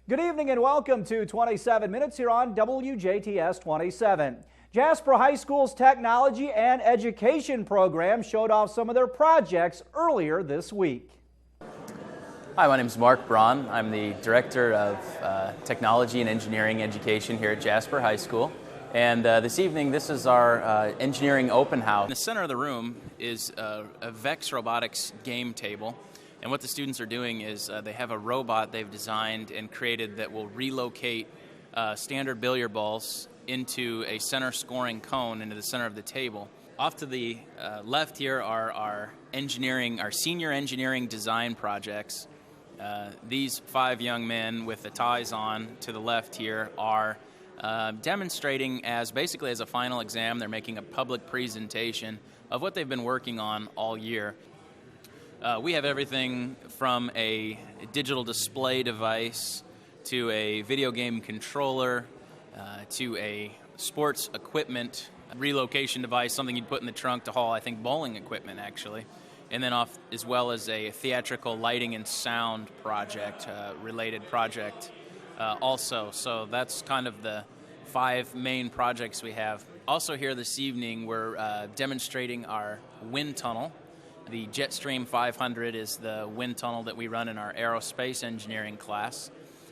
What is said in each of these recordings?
Good evening and welcome to 27 Minutes here on WJTS 27. Jasper High School's technology and education program showed off some of their projects earlier this week. Hi, my name is Mark Braun. I'm the Director of Technology and Engineering Education here at Jasper High School. And this evening, this is our engineering open house. In the center of the room is a Vex Robotics game table. And what the students are doing is they have a robot they've designed and created that will relocate standard billiard balls into a center scoring cone into the center of the table. Off to the left here are our senior engineering design projects. These 5 young men with the ties on to the left here are demonstrating basically as a final exam. They're making a public presentation of what they've been working on all year. We have everything from a digital display device to a video game controller to a sports equipment relocation device, something you'd put in the trunk to haul, I think, bowling equipment actually, and then as well as a theatrical lighting and sound related project also. So that's kind of the 5 main projects we have. Also here this evening we're demonstrating our wind tunnel. The Jetstream 500 is the wind tunnel that we run in our aerospace engineering class.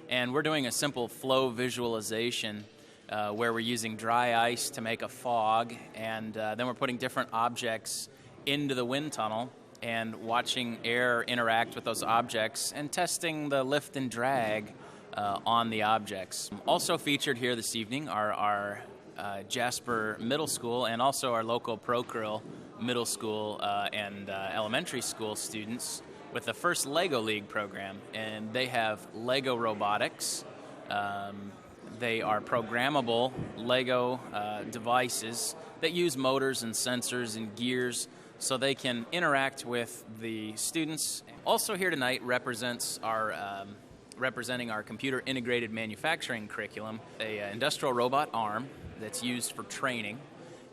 And we're doing a simple flow visualization where we're using dry ice to make a fog, and then we're putting different objects into the wind tunnel and watching air interact with those objects and testing the lift and drag on the objects. Also featured here this evening are our Jasper Middle School and also our local Procurel Middle School and elementary school students with the first Lego League program, and they have Lego robotics. They are programmable Lego devices that use motors and sensors and gears so they can interact with the students. Also here tonight representing our computer integrated manufacturing curriculum, a industrial robot arm that's used for training.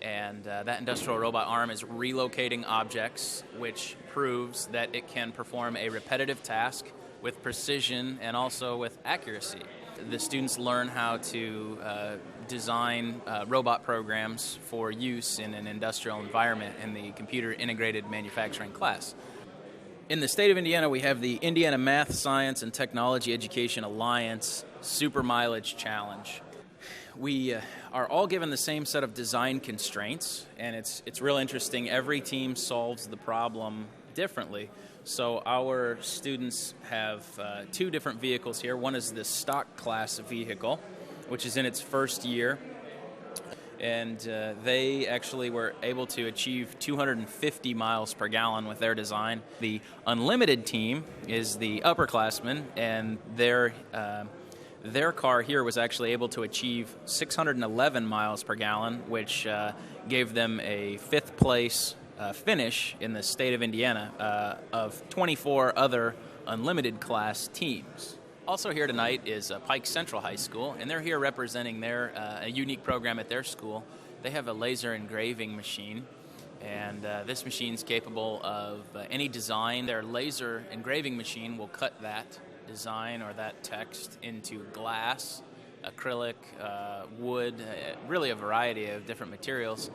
And that industrial robot arm is relocating objects, which proves that it can perform a repetitive task with precision and also with accuracy. The students learn how to design robot programs for use in an industrial environment in the computer integrated manufacturing class. In the state of Indiana, we have the Indiana Math, Science, and Technology Education Alliance Super Mileage Challenge. We are all given the same set of design constraints, and it's real interesting. Every team solves the problem differently. So our students have 2 different vehicles here. One is the stock class vehicle, which is in its first year, and they actually were able to achieve 250 miles per gallon with their design. The unlimited team is the upperclassmen, and their car here was actually able to achieve 611 miles per gallon, which gave them a 5th place finish in the state of Indiana of 24 other unlimited class teams. Also here tonight is Pike Central High School, and they're here representing a unique program at their school. They have a laser engraving machine, and this machine is capable of any design. Their laser engraving machine will cut that design or that text into glass, acrylic, wood, really a variety of different materials.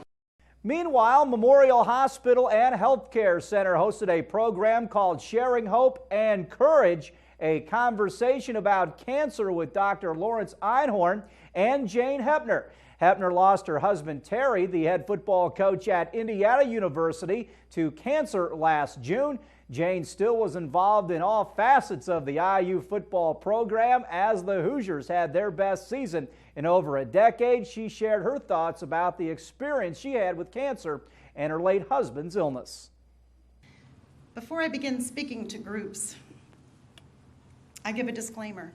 Meanwhile, Memorial Hospital and Healthcare Center hosted a program called Sharing Hope and Courage, a conversation about cancer with Dr. Lawrence Einhorn and Jane Hepner. Hepner lost her husband Terry, the head football coach at Indiana University, to cancer last June. Jane still was involved in all facets of the IU football program as the Hoosiers had their best season in over a decade. She shared her thoughts about the experience she had with cancer and her late husband's illness. Before I begin speaking to groups, I give a disclaimer.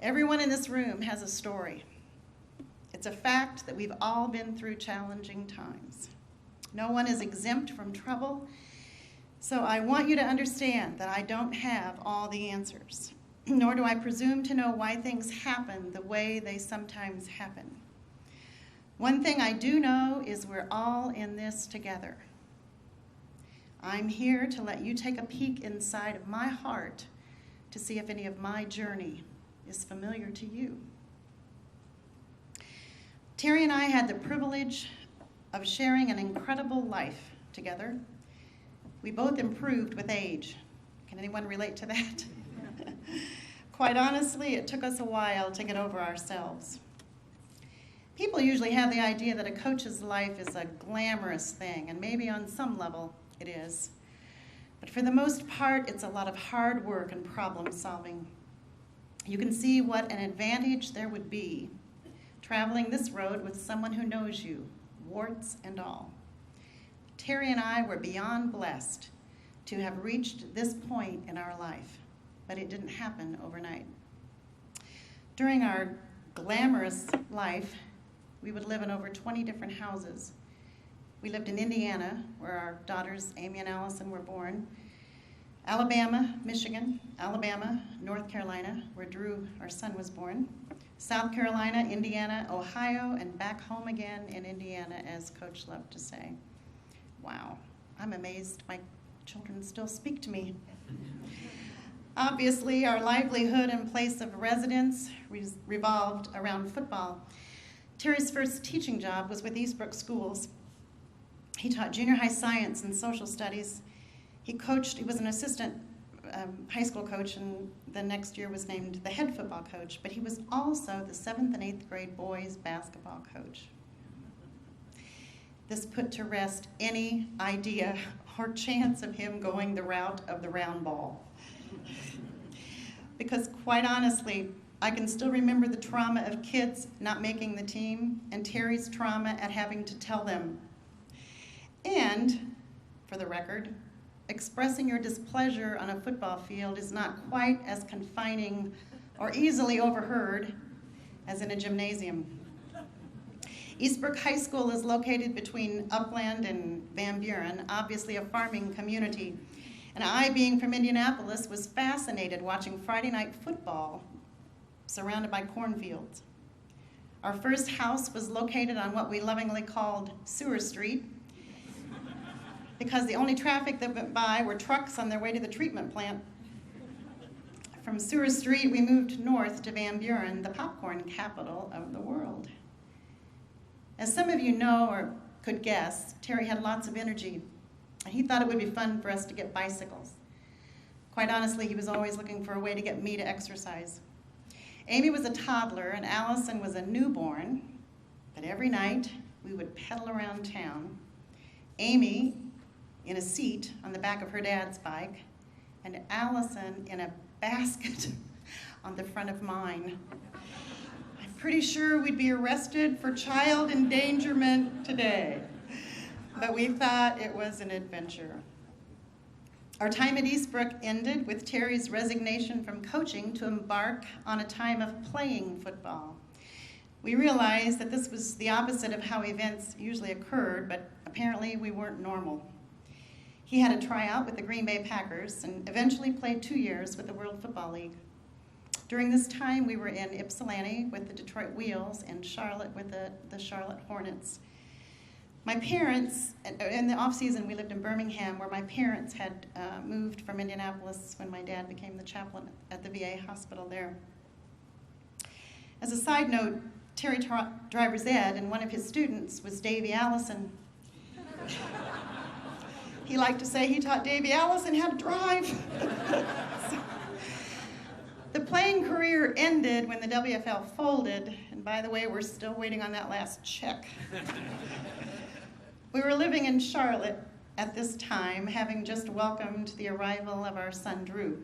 Everyone in this room has a story. It's a fact that we've all been through challenging times. No one is exempt from trouble. So I want you to understand that I don't have all the answers, nor do I presume to know why things happen the way they sometimes happen. One thing I do know is we're all in this together. I'm here to let you take a peek inside of my heart to see if any of my journey is familiar to you. Terry and I had the privilege of sharing an incredible life together. We both improved with age. Can anyone relate to that? Quite honestly, it took us a while to get over ourselves. People usually have the idea that a coach's life is a glamorous thing, and maybe on some level it is. But for the most part, it's a lot of hard work and problem solving. You can see what an advantage there would be traveling this road with someone who knows you, warts and all. Terry and I were beyond blessed to have reached this point in our life, but it didn't happen overnight. During our glamorous life, we would live in over 20 different houses. We lived in Indiana, where our daughters, Amy and Allison, were born. Alabama, Michigan, Alabama, North Carolina, where Drew, our son, was born. South Carolina, Indiana, Ohio, and back home again in Indiana, as Coach loved to say. Wow, I'm amazed my children still speak to me. Obviously, our livelihood and place of residence revolved around football. Terry's first teaching job was with Eastbrook Schools. He taught junior high science and social studies. He was an assistant high school coach, and the next year was named the head football coach, but he was also the 7th and 8th grade boys basketball coach. This put to rest any idea or chance of him going the route of the round ball. Because quite honestly, I can still remember the trauma of kids not making the team and Terry's trauma at having to tell them. And, for the record, expressing your displeasure on a football field is not quite as confining or easily overheard as in a gymnasium. Eastbrook High School is located between Upland and Van Buren, obviously a farming community. And I, being from Indianapolis, was fascinated watching Friday night football surrounded by cornfields. Our first house was located on what we lovingly called Sewer Street, because the only traffic that went by were trucks on their way to the treatment plant. From Sewer Street, we moved north to Van Buren, the popcorn capital of the world. As some of you know or could guess, Terry had lots of energy, and he thought it would be fun for us to get bicycles. Quite honestly, he was always looking for a way to get me to exercise. Amy was a toddler, and Allison was a newborn, but every night we would pedal around town. Amy in a seat on the back of her dad's bike, and Allison in a basket on the front of mine. I'm pretty sure we'd be arrested for child endangerment today, but we thought it was an adventure. Our time at Eastbrook ended with Terry's resignation from coaching to embark on a time of playing football. We realized that this was the opposite of how events usually occurred, but apparently we weren't normal. He had a tryout with the Green Bay Packers and eventually played 2 years with the World Football League. During this time, we were in Ypsilanti with the Detroit Wheels and Charlotte with the Charlotte Hornets. My parents, in the off-season, we lived in Birmingham, where my parents had moved from Indianapolis when my dad became the chaplain at the VA hospital there. As a side note, Terry taught driver's ed, and one of his students was Davy Allison. He liked to say he taught Davy Allison how to drive. The playing career ended when the WFL folded, and by the way, we're still waiting on that last check. We were living in Charlotte at this time, having just welcomed the arrival of our son, Drew.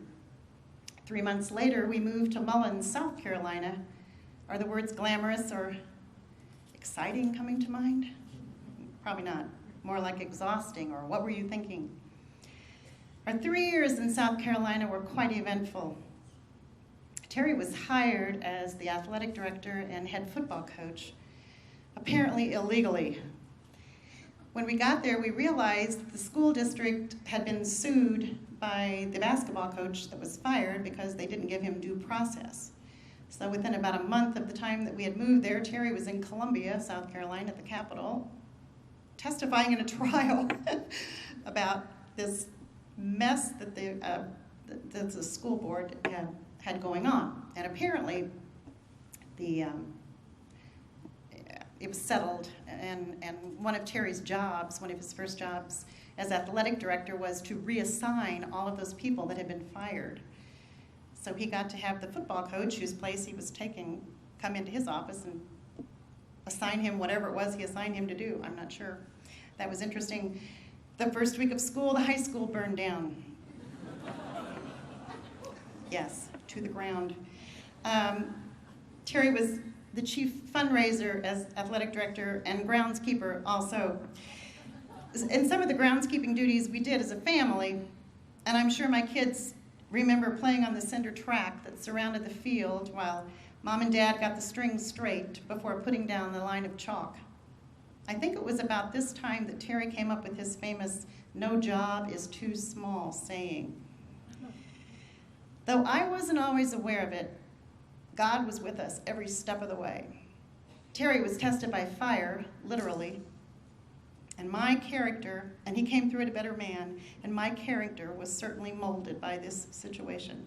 3 months later, we moved to Mullins, South Carolina. Are the words glamorous or exciting coming to mind? Probably not. More like exhausting, or what were you thinking? Our 3 years in South Carolina were quite eventful. Terry was hired as the athletic director and head football coach, apparently illegally. When we got there, we realized the school district had been sued by the basketball coach that was fired because they didn't give him due process. So within about a month of the time that we had moved there, Terry was in Columbia, South Carolina, at the Capitol, testifying in a trial about this mess that the school board had had going on. And apparently, it was settled, and one of Terry's jobs, one of his first jobs as athletic director, was to reassign all of those people that had been fired. So he got to have the football coach, whose place he was taking, come into his office and assign him whatever it was he assigned him to do. I'm not sure. That was interesting. The first week of school, the high school burned down. Yes, to the ground. Terry was the chief fundraiser as athletic director and groundskeeper also. And some of the groundskeeping duties we did as a family, and I'm sure my kids remember playing on the cinder track that surrounded the field while Mom and Dad got the strings straight before putting down the line of chalk. I think it was about this time that Terry came up with his famous "no job is too small" saying. Though I wasn't always aware of it, God was with us every step of the way. Terry was tested by fire, literally, and my character, and he came through it a better man, and my character was certainly molded by this situation.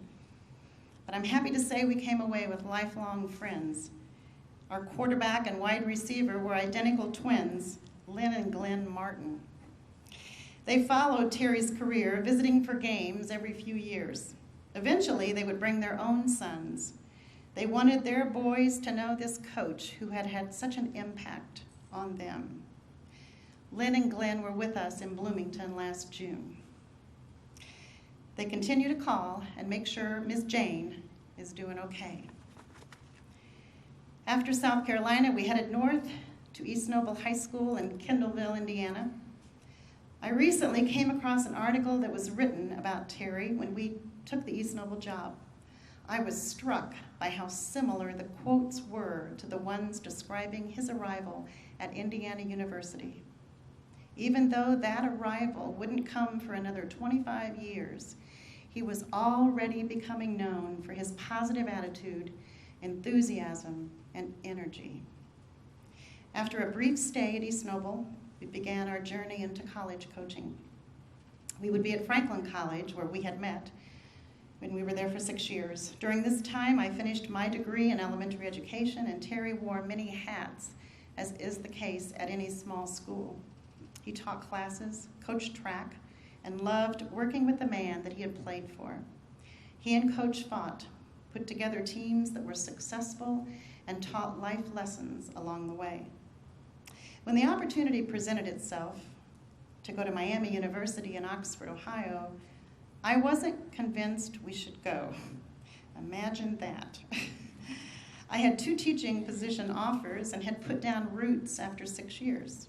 But I'm happy to say we came away with lifelong friends. Our quarterback and wide receiver were identical twins, Lynn and Glenn Martin. They followed Terry's career, visiting for games every few years. Eventually, they would bring their own sons. They wanted their boys to know this coach who had had such an impact on them. Lynn and Glenn were with us in Bloomington last June. They continue to call and make sure Miss Jane is doing okay. After South Carolina, we headed north to East Noble High School in Kendallville, Indiana. I recently came across an article that was written about Terry when we took the East Noble job. I was struck by how similar the quotes were to the ones describing his arrival at Indiana University. Even though that arrival wouldn't come for another 25 years, he was already becoming known for his positive attitude, enthusiasm, and energy. After a brief stay at East Noble, we began our journey into college coaching. We would be at Franklin College, where we had met, when we were there for 6 years. During this time, I finished my degree in elementary education, and Terry wore many hats, as is the case at any small school. He taught classes, coached track, and loved working with the man that he had played for. He and Coach fought, put together teams that were successful, and taught life lessons along the way. When the opportunity presented itself to go to Miami University in Oxford, Ohio, I wasn't convinced we should go. Imagine that. I had 2 teaching position offers and had put down roots after 6 years.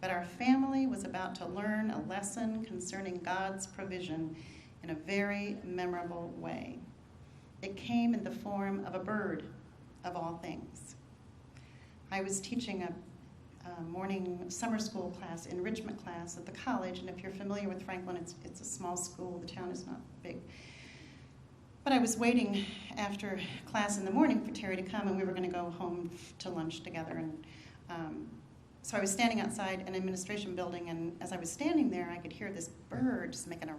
But our family was about to learn a lesson concerning God's provision in a very memorable way. It came in the form of a bird, of all things. I was teaching a morning summer school class, enrichment class at the college, and if you're familiar with Franklin, it's a small school, the town is not big. But I was waiting after class in the morning for Terry to come, and we were going to go home to lunch together. And so I was standing outside an administration building, and as I was standing there, I could hear this bird just making a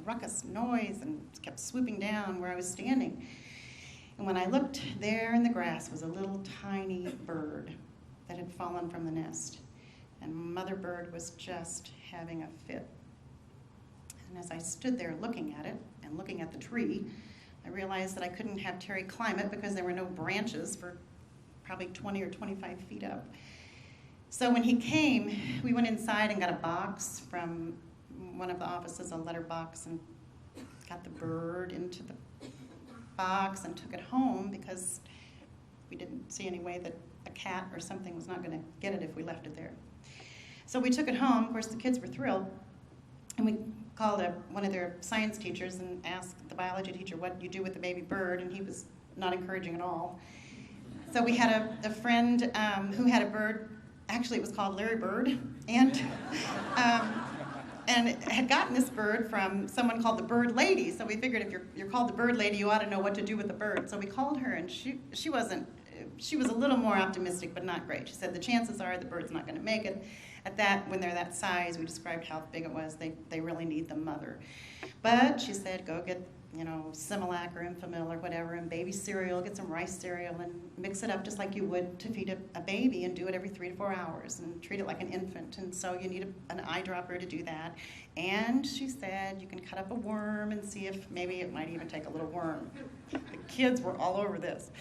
ruckus noise, and it kept swooping down where I was standing. And when I looked, there in the grass was a little tiny bird that had fallen from the nest. And mother bird was just having a fit. And as I stood there looking at it and looking at the tree, I realized that I couldn't have Terry climb it because there were no branches for probably 20 or 25 feet up. So when he came, we went inside and got a box from one of the offices, a letter box, and got the bird into the box and took it home because we didn't see any way that a cat or something was not going to get it if we left it there. So we took it home. Of course, the kids were thrilled. And we called up one of their science teachers and asked the biology teacher what you do with the baby bird, and he was not encouraging at all. So we had a friend who had a bird. Actually, it was called Larry Bird. And had gotten this bird from someone called the Bird Lady. So we figured if you're called the Bird Lady, you ought to know what to do with the bird. So we called her, and she was a little more optimistic, but not great. She said the chances are the bird's not going to make it. At that, when they're that size, we described how big it was. They really need the mother. But she said, go get Similac or Enfamil or whatever, and baby cereal, get some rice cereal and mix it up just like you would to feed a baby, and do it every 3 to 4 hours and treat it like an infant. And so you need an eyedropper to do that. And she said you can cut up a worm and see if maybe it might even take a little worm. The kids were all over this.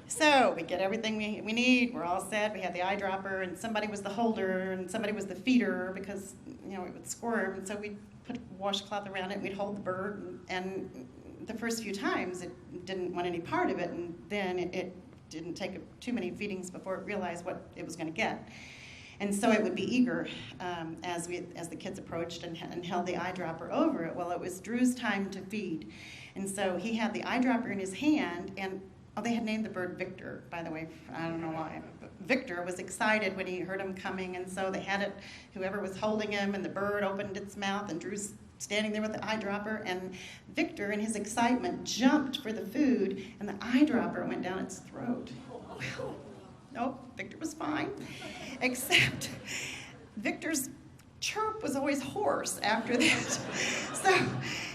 So we get everything we need. We're all set. We had the eyedropper, and somebody was the holder, and somebody was the feeder because it would squirm. And so we'd put a washcloth around it, and we'd hold the bird. And the first few times, it didn't want any part of it, and then it didn't take too many feedings before it realized what it was going to get. And so it would be eager as the kids approached and held the eyedropper over it. Well, it was Drew's time to feed, and so he had the eyedropper in his hand, and they had named the bird Victor, by the way. I don't know why. But Victor was excited when he heard him coming, and so they had it, whoever was holding him, and the bird opened its mouth, and Drew's standing there with the eyedropper, and Victor, in his excitement, jumped for the food, and the eyedropper went down its throat. Well, nope, Victor was fine, except Victor's chirp was always hoarse after that. So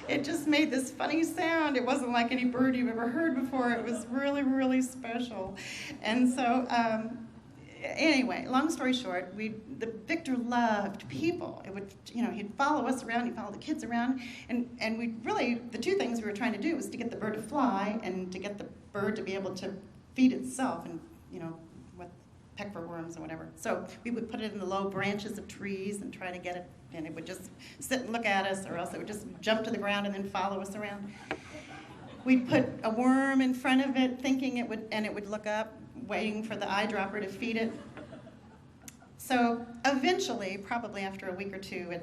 it just made this funny sound. It wasn't like any bird you've ever heard before. It was really, really special. And so anyway, long story short, Victor loved people. It would, he'd follow us around, he'd follow the kids around, and we really, the two things we were trying to do was to get the bird to fly and to get the bird to be able to feed itself and, peck for worms or whatever. So we would put it in the low branches of trees and try to get it, and it would just sit and look at us, or else it would just jump to the ground and then follow us around. We'd put a worm in front of it, thinking it would look up, waiting for the eyedropper to feed it. So eventually, probably after a week or two,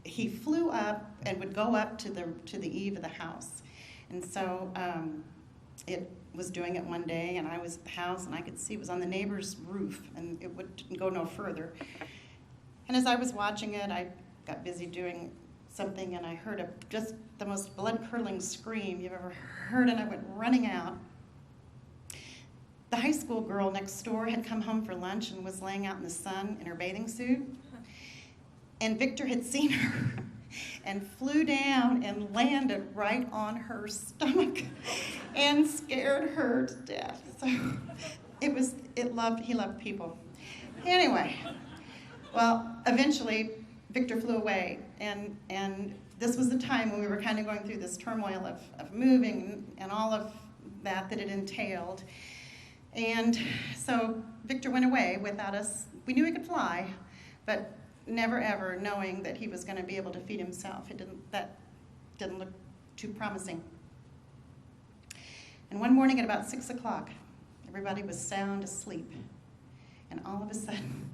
he flew up and would go up to the eave of the house. And so it was doing it one day, and I was at the house, and I could see it was on the neighbor's roof, and it would go no further. And as I was watching it, I got busy doing something, and I heard just the most blood-curdling scream you've ever heard, and I went running out. The high school girl next door had come home for lunch and was laying out in the sun in her bathing suit, and Victor had seen her and flew down and landed right on her stomach and scared her to death. So he loved people. Anyway, well, eventually Victor flew away, and this was the time when we were kind of going through this turmoil of moving and all of that it entailed. And so Victor went away without us. We knew he could fly, but never ever knowing that he was going to be able to feed himself. That didn't look too promising. And one morning at about 6 o'clock, everybody was sound asleep. And all of a sudden,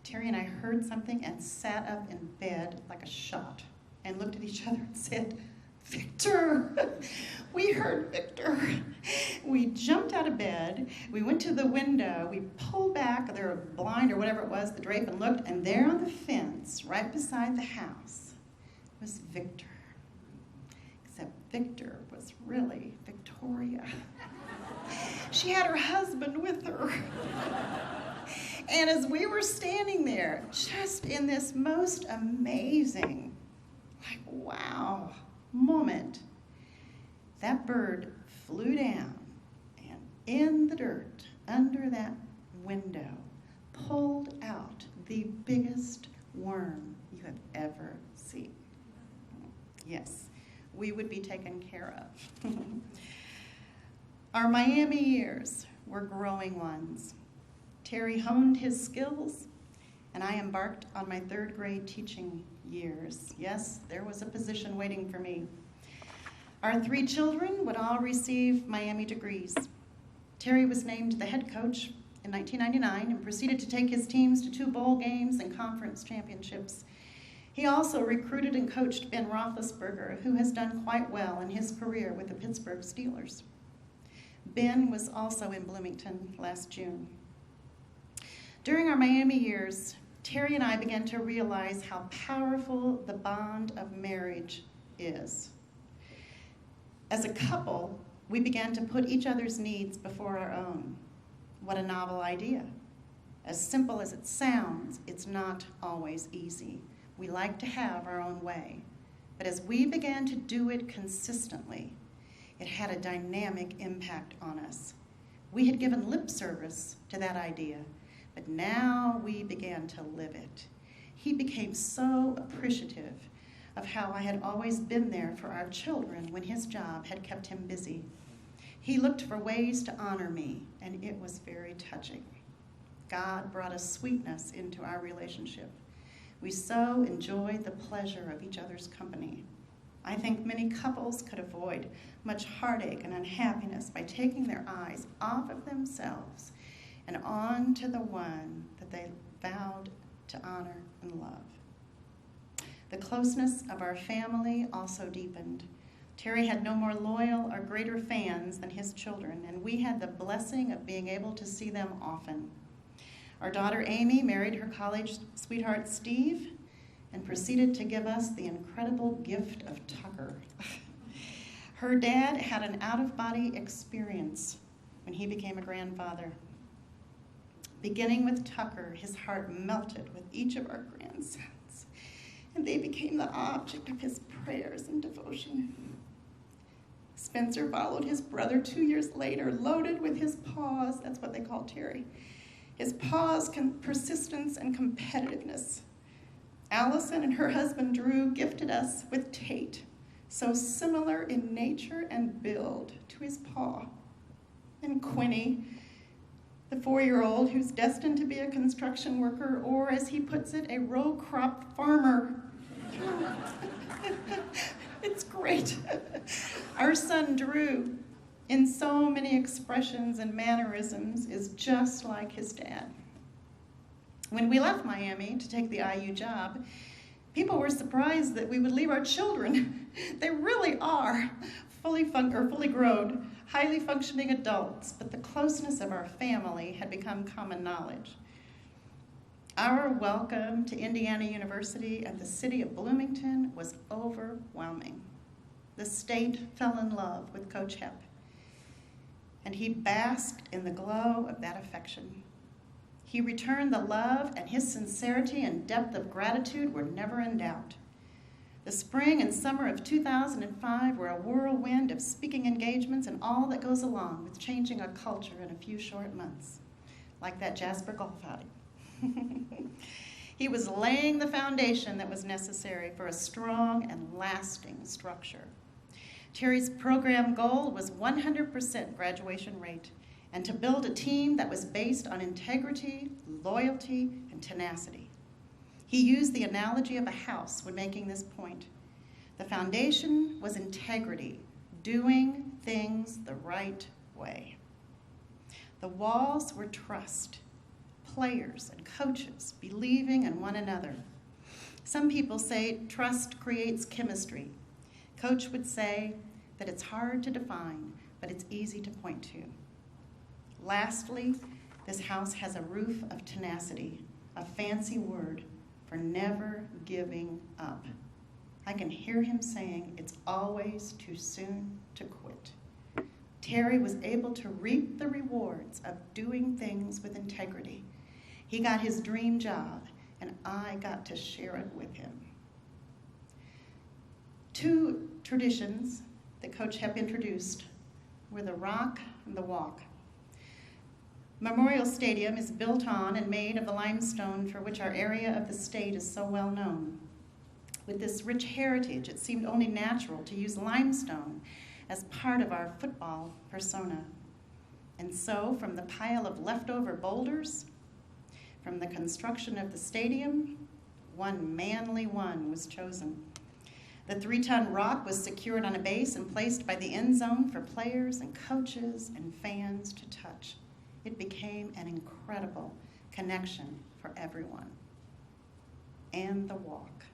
Terry and I heard something and sat up in bed like a shot and looked at each other and said, "Victor!" We heard Victor. We jumped out of bed. We went to the window. We pulled back their blind or whatever it was, the drape, and looked. And there on the fence, right beside the house, was Victor. Except Victor was really Victoria. She had her husband with her. And as we were standing there, just in this most amazing, wow moment, that bird flew down and in the dirt under that window pulled out the biggest worm you have ever seen. Yes, we would be taken care of. Our Miami years were growing ones. Terry honed his skills, and I embarked on my 3rd grade teaching years. Yes, there was a position waiting for me. Our 3 children would all receive Miami degrees. Terry was named the head coach in 1999 and proceeded to take his teams to 2 bowl games and conference championships. He also recruited and coached Ben Roethlisberger, who has done quite well in his career with the Pittsburgh Steelers. Ben was also in Bloomington last June. During our Miami years, Terry and I began to realize how powerful the bond of marriage is. As a couple, we began to put each other's needs before our own. What a novel idea. As simple as it sounds, it's not always easy. We like to have our own way. But as we began to do it consistently, it had a dynamic impact on us. We had given lip service to that idea, but now we began to live it. He became so appreciative of how I had always been there for our children when his job had kept him busy. He looked for ways to honor me, and it was very touching. God brought a sweetness into our relationship. We so enjoyed the pleasure of each other's company. I think many couples could avoid much heartache and unhappiness by taking their eyes off of themselves and on to the one that they vowed to honor and love. The closeness of our family also deepened. Terry had no more loyal or greater fans than his children, and we had the blessing of being able to see them often. Our daughter Amy married her college sweetheart Steve and proceeded to give us the incredible gift of Tucker. Her dad had an out-of-body experience when he became a grandfather. Beginning with Tucker, his heart melted with each of our grandsons, and they became the object of his prayers and devotion. Spencer followed his brother 2 years later, loaded with his paws, that's what they call Terry, his paws, persistence, and competitiveness. Allison and her husband Drew gifted us with Tate, so similar in nature and build to his paw. And Quinny, the 4-year-old who's destined to be a construction worker, or as he puts it, a row crop farmer. It's great. Our son Drew, in so many expressions and mannerisms, is just like his dad. When we left Miami to take the IU job, people were surprised that we would leave our children. They really are fully grown, highly functioning adults, but the closeness of our family had become common knowledge. Our welcome to Indiana University and the city of Bloomington was overwhelming. The state fell in love with Coach Hepp, and he basked in the glow of that affection. He returned the love, and his sincerity and depth of gratitude were never in doubt. The spring and summer of 2005 were a whirlwind of speaking engagements and all that goes along with changing a culture in a few short months, like that Jasper golf outing. He was laying the foundation that was necessary for a strong and lasting structure. Terry's program goal was 100% graduation rate, and to build a team that was based on integrity, loyalty, and tenacity. He used the analogy of a house when making this point. The foundation was integrity, doing things the right way. The walls were trust, players and coaches believing in one another. Some people say trust creates chemistry. Coach would say that it's hard to define, but it's easy to point to. Lastly, this house has a roof of tenacity, a fancy word for never giving up. I can hear him saying it's always too soon to quit. Terry was able to reap the rewards of doing things with integrity. He got his dream job, and I got to share it with him. 2 traditions that Coach Hepp introduced were the rock and the walk. Memorial Stadium is built on and made of the limestone for which our area of the state is so well known. With this rich heritage, it seemed only natural to use limestone as part of our football persona. And so, from the pile of leftover boulders, from the construction of the stadium, one manly one was chosen. The 3-ton rock was secured on a base and placed by the end zone for players and coaches and fans to touch. It became an incredible connection for everyone. And the walk.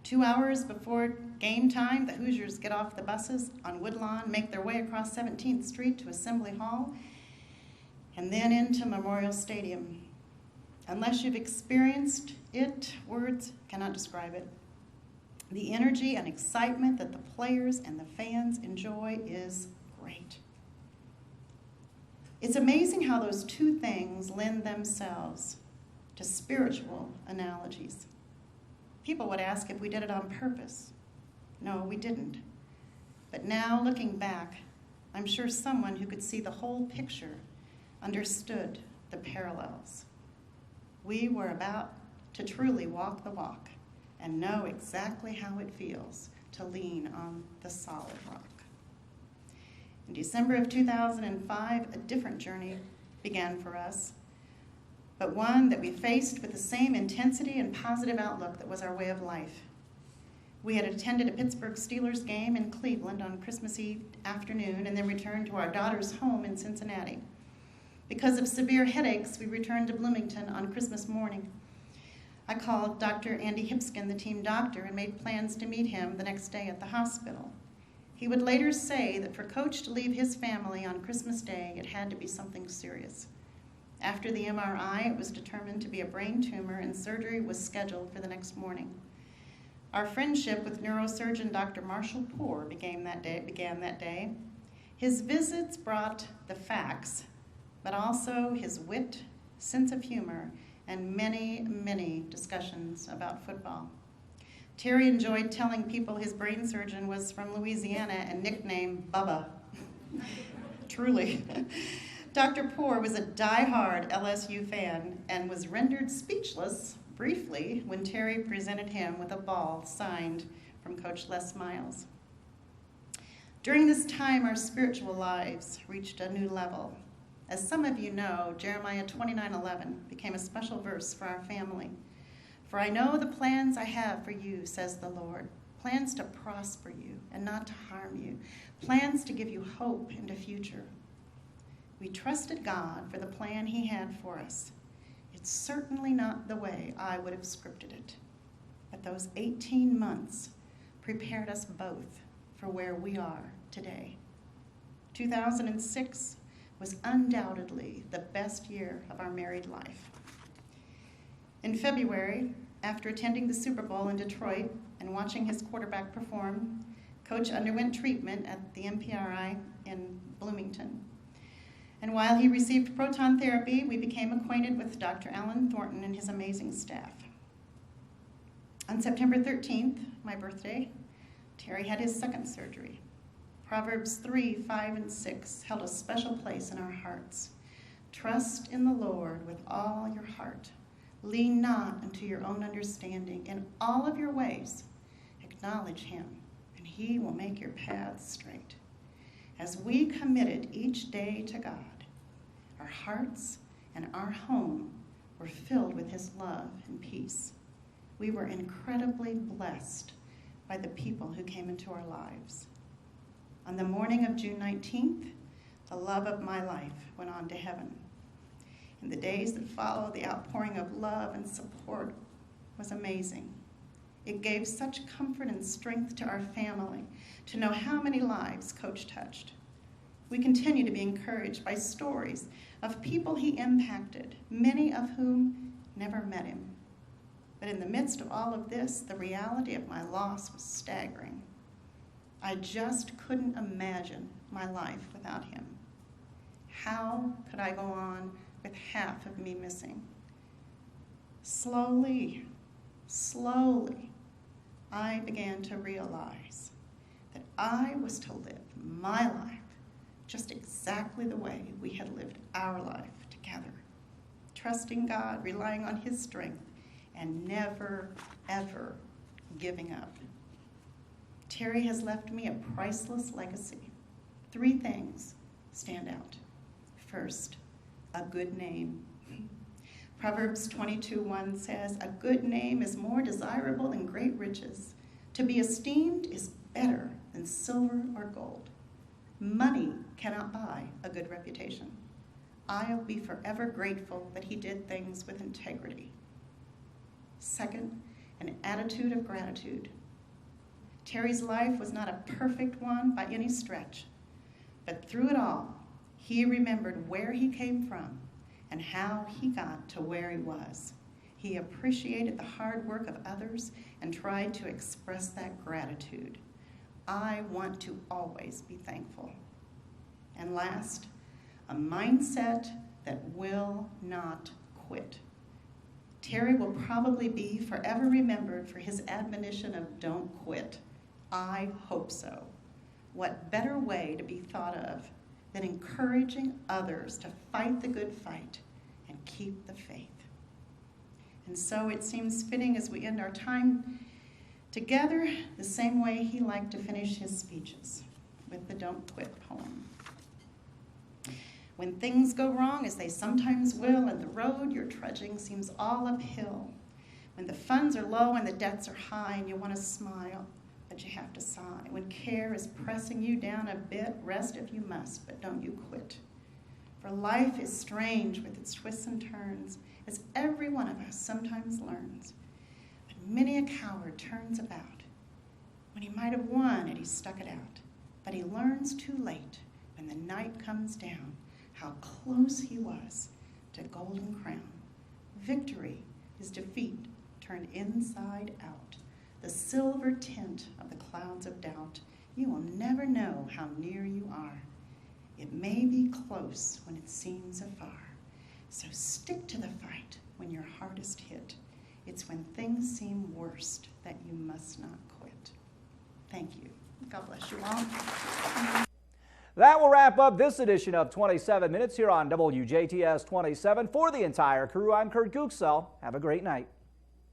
2 hours before game time, the Hoosiers get off the buses on Woodlawn, make their way across 17th Street to Assembly Hall, and then into Memorial Stadium. Unless you've experienced it, words cannot describe it. The energy and excitement that the players and the fans enjoy is great. It's amazing how those 2 things lend themselves to spiritual analogies. People would ask if we did it on purpose. No, we didn't. But now, looking back, I'm sure someone who could see the whole picture understood the parallels. We were about to truly walk the walk and know exactly how it feels to lean on the solid rock. In December of 2005, a different journey began for us, but one that we faced with the same intensity and positive outlook that was our way of life. We had attended a Pittsburgh Steelers game in Cleveland on Christmas Eve afternoon and then returned to our daughter's home in Cincinnati. Because of severe headaches, we returned to Bloomington on Christmas morning. I called Dr. Andy Hipskin, the team doctor, and made plans to meet him the next day at the hospital. He would later say that for Coach to leave his family on Christmas Day, it had to be something serious. After the MRI, it was determined to be a brain tumor, and surgery was scheduled for the next morning. Our friendship with neurosurgeon Dr. Marshall Poore began that day. His visits brought the facts, but also his wit, sense of humor, and many, many discussions about football. Terry enjoyed telling people his brain surgeon was from Louisiana and nicknamed Bubba. Truly. Dr. Poore was a die-hard LSU fan and was rendered speechless briefly when Terry presented him with a ball signed from Coach Les Miles. During this time, our spiritual lives reached a new level. As some of you know, Jeremiah 29:11 became a special verse for our family. For I know the plans I have for you, says the Lord, plans to prosper you and not to harm you, plans to give you hope and a future. We trusted God for the plan he had for us. It's certainly not the way I would have scripted it, but those 18 months prepared us both for where we are today. 2006 was undoubtedly the best year of our married life. In February, after attending the Super Bowl in Detroit and watching his quarterback perform, Coach underwent treatment at the MPRI in Bloomington. And while he received proton therapy, we became acquainted with Dr. Alan Thornton and his amazing staff. On September 13th, my birthday, Terry had his second surgery. Proverbs 3, 5, and 6 held a special place in our hearts. Trust in the Lord with all your heart. Lean not unto your own understanding. In all of your ways, acknowledge him, and he will make your paths straight. As we committed each day to God, our hearts and our home were filled with his love and peace. We were incredibly blessed by the people who came into our lives. On the morning of June 19th, the love of my life went on to heaven. In the days that followed, the outpouring of love and support was amazing. It gave such comfort and strength to our family to know how many lives Coach touched. We continue to be encouraged by stories of people he impacted, many of whom never met him. But in the midst of all of this, the reality of my loss was staggering. I just couldn't imagine my life without him. How could I go on with half of me missing? Slowly, I began to realize that I was to live my life just exactly the way we had lived our life together, trusting God, relying on his strength, and never, ever giving up. Terry has left me a priceless legacy. 3 things stand out. First, a good name. Proverbs 22:1 says, a good name is more desirable than great riches. To be esteemed is better than silver or gold. Money cannot buy a good reputation. I'll be forever grateful that he did things with integrity. Second, an attitude of gratitude. Terry's life was not a perfect one by any stretch, but through it all, he remembered where he came from and how he got to where he was. He appreciated the hard work of others and tried to express that gratitude. I want to always be thankful. And last, a mindset that will not quit. Terry will probably be forever remembered for his admonition of don't quit. I hope so. What better way to be thought of than encouraging others to fight the good fight and keep the faith? And so it seems fitting as we end our time together the same way he liked to finish his speeches, with the Don't Quit poem. When things go wrong, as they sometimes will, and the road you're trudging seems all uphill, when the funds are low and the debts are high and you want to smile, but you have to sigh, when care is pressing you down a bit, rest if you must, but don't you quit. For life is strange with its twists and turns, as every one of us sometimes learns. But many a coward turns about. When he might have won and he stuck it out, but he learns too late when the night comes down how close he was to golden crown. Victory is defeat turned inside out, the silver tint of the clouds of doubt. You will never know how near you are. It may be close when it seems afar. So stick to the fight when you're hardest hit. It's when things seem worst that you must not quit. Thank you. God bless you all. That will wrap up this edition of 27 Minutes here on WJTS 27. For the entire crew, I'm Kurt Gutgsell. Have a great night.